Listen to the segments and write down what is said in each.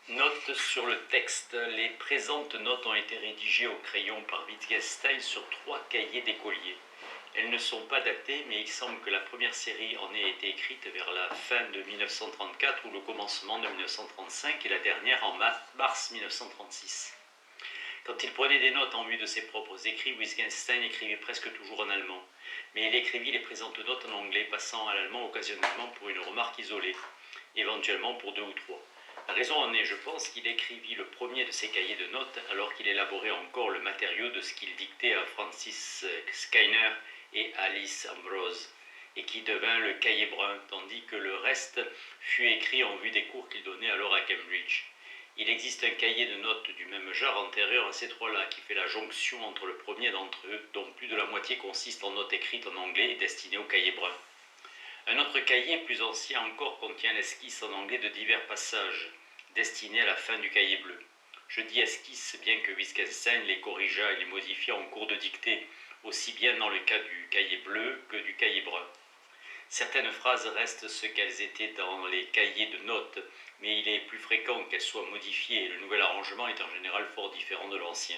Note sur le texte. Les présentes notes ont été rédigées au crayon par Wittgenstein sur 3 cahiers d'écoliers. Elles ne sont pas datées, mais il semble que la première série en ait été écrite vers la fin de 1934 ou le commencement de 1935 et la dernière en mars 1936. Quand il prenait des notes en vue de ses propres écrits, Wittgenstein écrivait presque toujours en allemand, mais il écrivit les présentes notes en anglais, passant à l'allemand occasionnellement pour une remarque isolée, éventuellement pour 2 ou 3. La raison en est, je pense, qu'il écrivit le premier de ses cahiers de notes alors qu'il élaborait encore le matériau de ce qu'il dictait à Francis Skinner et Alice Ambrose, et qui devint le cahier brun, tandis que le reste fut écrit en vue des cours qu'il donnait alors à Cambridge. Il existe un cahier de notes du même genre antérieur à ces trois-là, qui fait la jonction entre le premier d'entre eux, dont plus de la moitié consiste en notes écrites en anglais et destinées au cahier brun. Un autre cahier, plus ancien encore, contient l'esquisse en anglais de divers passages, destinés à la fin du cahier bleu. Je dis esquisse, bien que Wittgenstein les corrigea et les modifiât en cours de dictée, aussi bien dans le cas du cahier bleu que du cahier brun. Certaines phrases restent ce qu'elles étaient dans les cahiers de notes, mais il est plus fréquent qu'elles soient modifiées et le nouvel arrangement est en général fort différent de l'ancien.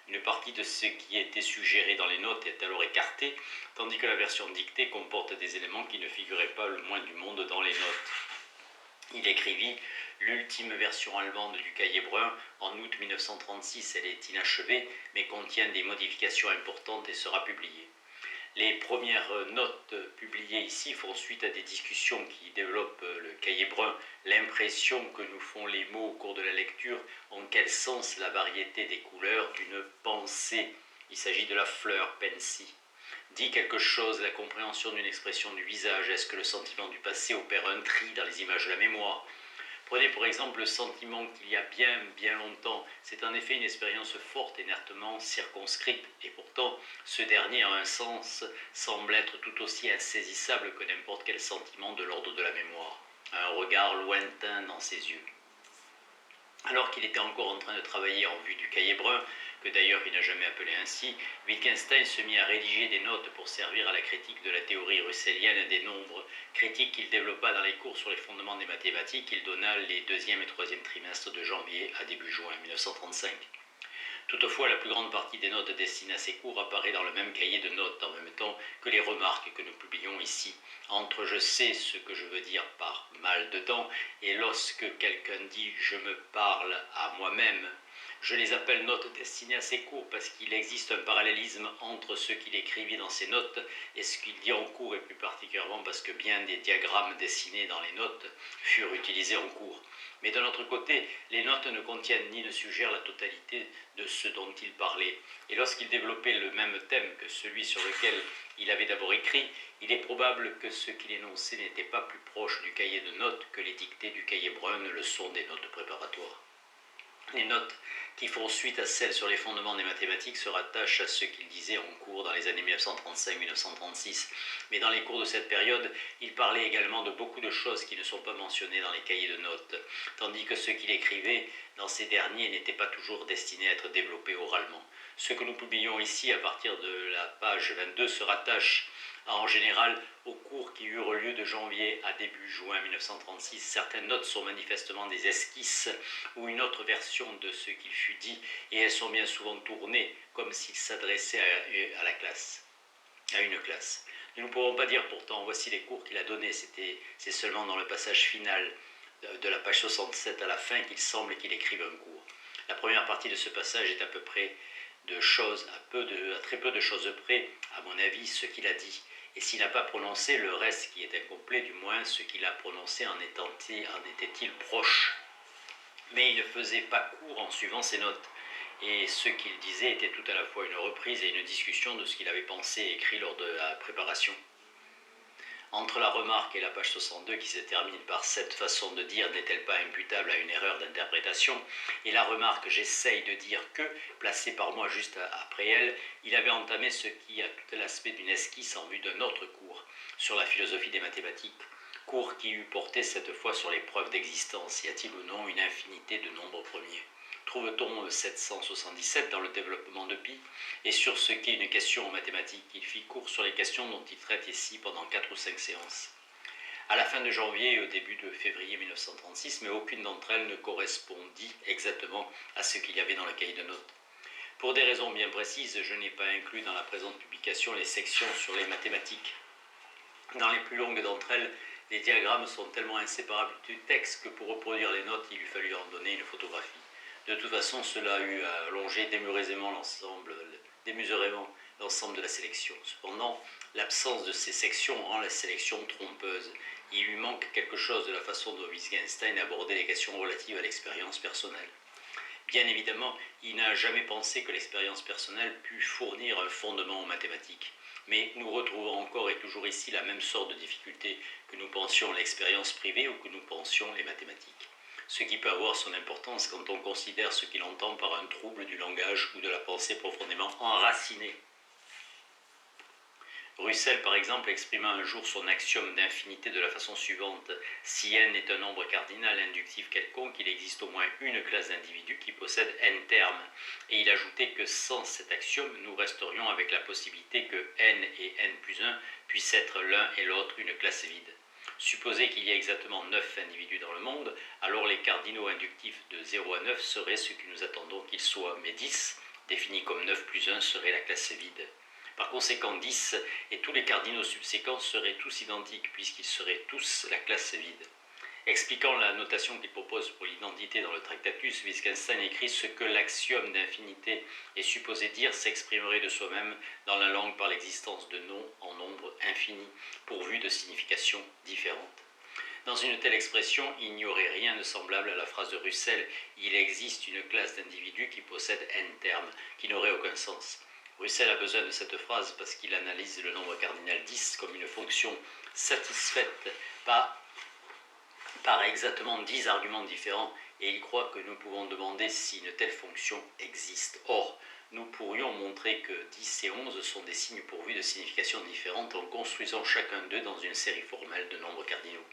Une partie de ce qui était suggéré dans les notes est alors écartée, tandis que la version dictée comporte des éléments qui ne figuraient pas le moins du monde dans les notes. Il écrivit l'ultime version allemande du cahier brun en août 1936. Elle est inachevée, mais contient des modifications importantes et sera publiée. Les premières notes publiées ici font suite à des discussions qui développent le cahier brun, l'impression que nous font les mots au cours de la lecture, en quel sens la variété des couleurs d'une pensée. Il s'agit de la fleur, pensi. Dit quelque chose, la compréhension d'une expression du visage. Est-ce que le sentiment du passé opère un tri dans les images de la mémoire ? Prenez pour exemple le sentiment qu'il y a bien longtemps. C'est en effet une expérience forte, inertement circonscrite, et pourtant ce dernier en un sens semble être tout aussi insaisissable que n'importe quel sentiment de l'ordre de la mémoire. Un regard lointain dans ses yeux. Alors qu'il était encore en train de travailler en vue du cahier brun, que d'ailleurs il n'a jamais appelé ainsi, Wittgenstein se mit à rédiger des notes pour servir à la critique de la théorie russellienne des nombres, critique qu'il développa dans les cours sur les fondements des mathématiques qu'il donna les 2e et 3e trimestres de janvier à début juin 1935. Toutefois, la plus grande partie des notes destinées à ces cours apparaît dans le même cahier de notes, en même temps que les remarques que nous publions ici. Entre je sais ce que je veux dire par mal dedans et lorsque quelqu'un dit je me parle à moi-même, je les appelle notes destinées à ces cours parce qu'il existe un parallélisme entre ce qu'il écrivit dans ses notes et ce qu'il dit en cours, et plus particulièrement parce que bien des diagrammes dessinés dans les notes furent utilisés en cours. Mais d'un autre côté, les notes ne contiennent ni ne suggèrent la totalité de ce dont il parlait. Et lorsqu'il développait le même thème que celui sur lequel il avait d'abord écrit, il est probable que ce qu'il énonçait n'était pas plus proche du cahier de notes que les dictées du cahier brun ne le sont des notes préparatoires. Les notes qui font suite à celles sur les fondements des mathématiques se rattachent à ce qu'il disait en cours dans les années 1935-1936. Mais dans les cours de cette période, il parlait également de beaucoup de choses qui ne sont pas mentionnées dans les cahiers de notes, tandis que ce qu'il écrivait dans ces derniers n'était pas toujours destiné à être développé oralement. Ce que nous publions ici à partir de la page 22 se rattache en général aux cours qui eurent lieu de janvier à début juin 1936. Certaines notes sont manifestement des esquisses ou une autre version de ce qu'il fut dit, et elles sont bien souvent tournées comme s'il s'adressait à la classe, à une classe. Nous ne pourrons pas dire pourtant, voici les cours qu'il a donnés, c'est seulement dans le passage final de la page 67 à la fin qu'il semble qu'il écrive un cours. La première partie de ce passage est à peu près de choses, à très peu de choses près, à mon avis, ce qu'il a dit. Et s'il n'a pas prononcé le reste qui est incomplet, du moins ce qu'il a prononcé en était-il proche. Mais il ne faisait pas court en suivant ses notes. Et ce qu'il disait était tout à la fois une reprise et une discussion de ce qu'il avait pensé et écrit lors de la préparation. Entre la remarque et la page 62 qui se termine par cette façon de dire n'est-elle pas imputable à une erreur d'interprétation, et la remarque j'essaye de dire que, placée par moi juste après elle, il avait entamé ce qui a tout l'aspect d'une esquisse en vue d'un autre cours sur la philosophie des mathématiques, cours qui eût porté cette fois sur les preuves d'existence. Y a-t-il ou non une infinité de nombres premiers ? Trouve-t-on 777 dans le développement de Pi, et sur ce qu'est une question en mathématiques, il fit court sur les questions dont il traite ici pendant 4 ou 5 séances. à la fin de janvier et au début de février 1936, mais aucune d'entre elles ne correspondit exactement à ce qu'il y avait dans le cahier de notes. Pour des raisons bien précises, je n'ai pas inclus dans la présente publication les sections sur les mathématiques. Dans les plus longues d'entre elles, les diagrammes sont tellement inséparables du texte que pour reproduire les notes, il lui fallut en donner une photographie. De toute façon, cela eut allongé démesurément l'ensemble de la sélection. Cependant, l'absence de ces sections rend la sélection trompeuse. Il lui manque quelque chose de la façon dont Wittgenstein abordait les questions relatives à l'expérience personnelle. Bien évidemment, il n'a jamais pensé que l'expérience personnelle pût fournir un fondement aux mathématiques. Mais nous retrouvons encore et toujours ici la même sorte de difficulté que nous pensions l'expérience privée ou que nous pensions les mathématiques. Ce qui peut avoir son importance quand on considère ce qu'il entend par un trouble du langage ou de la pensée profondément enracinée. Russell, par exemple, exprima un jour son axiome d'infinité de la façon suivante. Si n est un nombre cardinal inductif quelconque, il existe au moins une classe d'individus qui possède n termes. Et il ajoutait que sans cet axiome, nous resterions avec la possibilité que n et n plus 1 puissent être l'un et l'autre une classe vide. Supposez qu'il y ait exactement 9 individus dans le monde, alors les cardinaux inductifs de 0 à 9 seraient ce que nous attendons qu'ils soient, mais 10, défini comme 9 plus 1, serait la classe vide. Par conséquent, 10 et tous les cardinaux subséquents seraient tous identiques puisqu'ils seraient tous la classe vide. Expliquant la notation qu'il propose pour l'identité dans le Tractatus, Wittgenstein écrit ce que l'axiome d'infinité est supposé dire s'exprimerait de soi-même dans la langue par l'existence de noms en nombre infini, pourvus de significations différentes. Dans une telle expression, il n'y aurait rien de semblable à la phrase de Russell « Il existe une classe d'individus qui possède n termes », qui n'aurait aucun sens. Russell a besoin de cette phrase parce qu'il analyse le nombre cardinal 10 comme une fonction satisfaite par exactement 10 arguments différents et il croit que nous pouvons demander si une telle fonction existe. Or, nous pourrions montrer que 10 et 11 sont des signes pourvus de significations différentes en construisant chacun d'eux dans une série formelle de nombres cardinaux.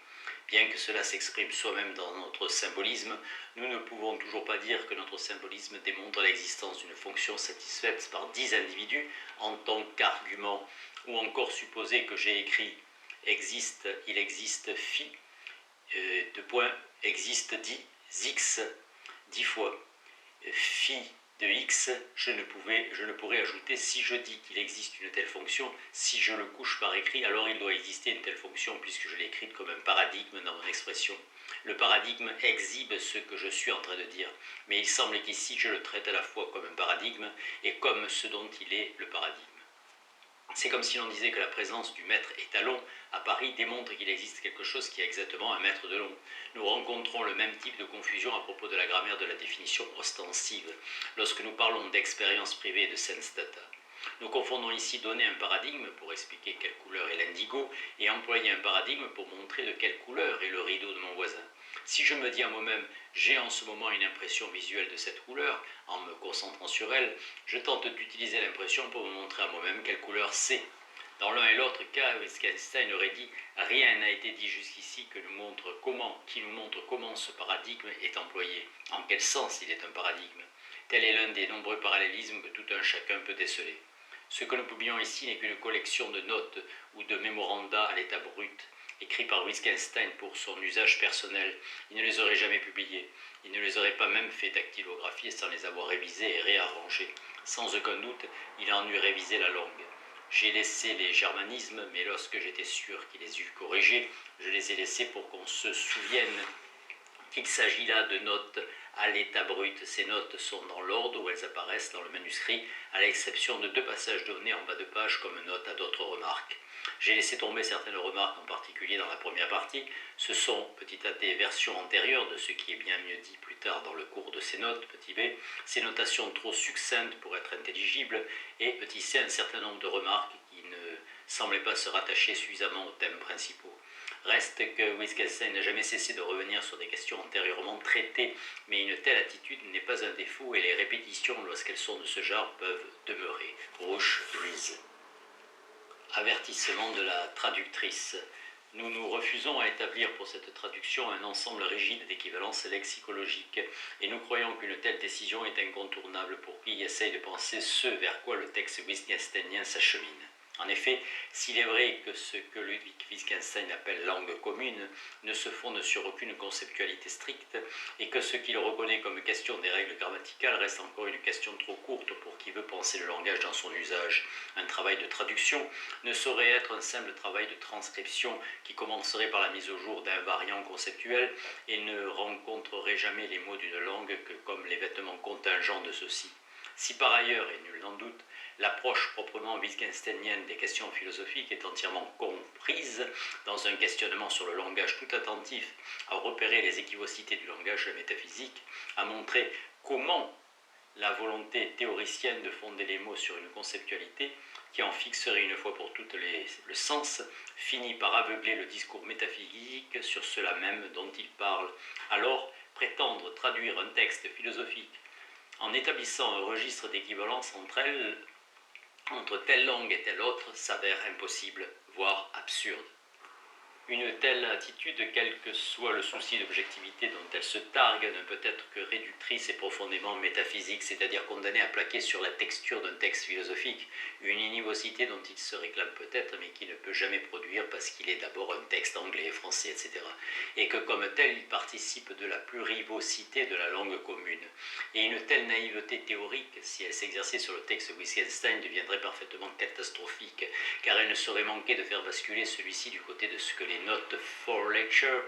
Bien que cela s'exprime soi-même dans notre symbolisme, nous ne pouvons toujours pas dire que notre symbolisme démontre l'existence d'une fonction satisfaite par 10 individus en tant qu'argument, ou encore supposer que j'ai écrit il existe phi, existe 10 x 10 fois phi de x, je ne pourrais ajouter si je dis qu'il existe une telle fonction, si je le couche par écrit, alors il doit exister une telle fonction puisque je l'ai écrite comme un paradigme dans mon expression. Le paradigme exhibe ce que je suis en train de dire, mais il semble qu'ici je le traite à la fois comme un paradigme et comme ce dont il est le paradigme. C'est comme si l'on disait que la présence du mètre étalon à Paris démontre qu'il existe quelque chose qui a exactement un mètre de long. Nous rencontrons le même type de confusion à propos de la grammaire de la définition ostensive, lorsque nous parlons d'expérience privée et de sense data. Nous confondons ici donner un paradigme pour expliquer quelle couleur est l'indigo et employer un paradigme pour montrer de quelle couleur est le rideau de mon voisin. Si je me dis à moi-même « j'ai en ce moment une impression visuelle de cette couleur », en me concentrant sur elle, je tente d'utiliser l'impression pour me montrer à moi-même quelle couleur c'est. Dans l'un et l'autre cas, Wittgenstein aurait dit « rien n'a été dit jusqu'ici qui nous montre comment ce paradigme est employé, en quel sens il est un paradigme. Tel est l'un des nombreux parallélismes que tout un chacun peut déceler. Ce que nous publions ici n'est qu'une collection de notes ou de mémoranda à l'état brut, écrits par Wittgenstein pour son usage personnel. Il ne les aurait jamais publiés. Il ne les aurait pas même fait dactylographier sans les avoir révisés et réarrangés. Sans aucun doute, il en eût révisé la langue. J'ai laissé les germanismes, mais lorsque j'étais sûr qu'il les eût corrigés, je les ai laissés pour qu'on se souvienne qu'il s'agit là de notes à l'état brut. Ces notes sont dans l'ordre où elles apparaissent dans le manuscrit, à l'exception de 2 passages donnés en bas de page comme note à d'autres remarques. J'ai laissé tomber certaines remarques, en particulier dans la première partie. Ce sont, petit a, des versions antérieures de ce qui est bien mieux dit plus tard dans le cours de ces notes, petit b, ces notations trop succinctes pour être intelligibles, et petit c, un certain nombre de remarques qui ne semblaient pas se rattacher suffisamment aux thèmes principaux. Reste que Wittgenstein n'a jamais cessé de revenir sur des questions antérieurement traitées, mais une telle attitude n'est pas un défaut et les répétitions, lorsqu'elles sont de ce genre, peuvent demeurer. Rouche-Ruiz. Avertissement de la traductrice. Nous nous refusons à établir pour cette traduction un ensemble rigide d'équivalences lexicologiques et nous croyons qu'une telle décision est incontournable pour qui essaye de penser ce vers quoi le texte wittgensteinien s'achemine. En effet, s'il est vrai que ce que Ludwig Wittgenstein appelle langue commune ne se fonde sur aucune conceptualité stricte, et que ce qu'il reconnaît comme question des règles grammaticales reste encore une question trop courte pour qui veut penser le langage dans son usage, un travail de traduction ne saurait être un simple travail de transcription qui commencerait par la mise au jour d'un variant conceptuel et ne rencontrerait jamais les mots d'une langue que comme les vêtements contingents de ceux-ci. Si par ailleurs, et nul n'en doute, l'approche proprement wittgensteinienne des questions philosophiques est entièrement comprise dans un questionnement sur le langage tout attentif à repérer les équivocités du langage métaphysique, à montrer comment la volonté théoricienne de fonder les mots sur une conceptualité qui en fixerait une fois pour toutes le sens finit par aveugler le discours métaphysique sur cela même dont il parle. Alors, prétendre traduire un texte philosophique en établissant un registre d'équivalence entre telle langue et telle autre s'avère impossible, voire absurde. Une telle attitude, quel que soit le souci d'objectivité dont elle se targue, ne peut être que réductrice et profondément métaphysique, c'est-à-dire condamnée à plaquer sur la texture d'un texte philosophique une univocité dont il se réclame peut-être, mais qui ne peut jamais produire parce qu'il est d'abord un texte anglais, français, etc. Et que comme tel, il participe de la plurivocité de la langue commune. Et une telle naïveté théorique, si elle s'exerçait sur le texte Wittgenstein, deviendrait parfaitement catastrophique, car elle ne saurait manquer de faire basculer celui-ci du côté de ce que les notes for lecture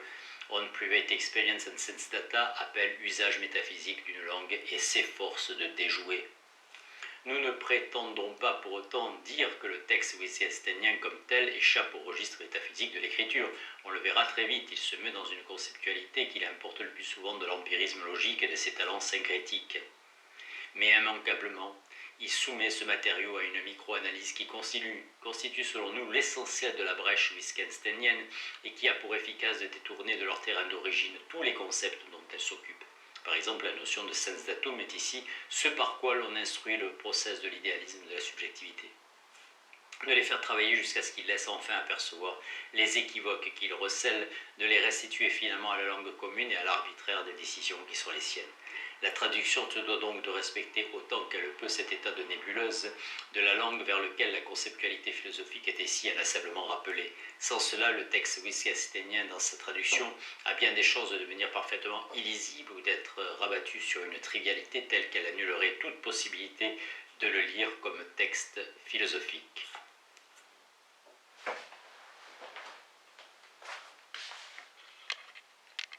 on private experience and sense data appellent usage métaphysique d'une langue et s'efforce de déjouer. Nous ne prétendons pas pour autant dire que le texte wittgensteinien comme tel échappe au registre métaphysique de l'écriture. On le verra très vite, il se met dans une conceptualité qu'il importe le plus souvent de l'empirisme logique et de ses talents syncrétiques. Mais immanquablement, il soumet ce matériau à une micro-analyse qui constitue selon nous l'essentiel de la brèche wittgensteinienne et qui a pour efficace de détourner de leur terrain d'origine tous les concepts dont elle s'occupe. Par exemple, la notion de sens datum est ici ce par quoi l'on instruit le process de l'idéalisme de la subjectivité. De les faire travailler jusqu'à ce qu'ils laissent enfin apercevoir les équivoques qu'ils recèlent, de les restituer finalement à la langue commune et à l'arbitraire des décisions qui sont les siennes. La traduction se doit donc de respecter autant qu'elle peut cet état de nébuleuse de la langue vers lequel la conceptualité philosophique était si inlassablement rappelée. Sans cela, le texte wittgensteinien dans sa traduction a bien des chances de devenir parfaitement illisible ou d'être rabattu sur une trivialité telle qu'elle annulerait toute possibilité de le lire comme texte philosophique.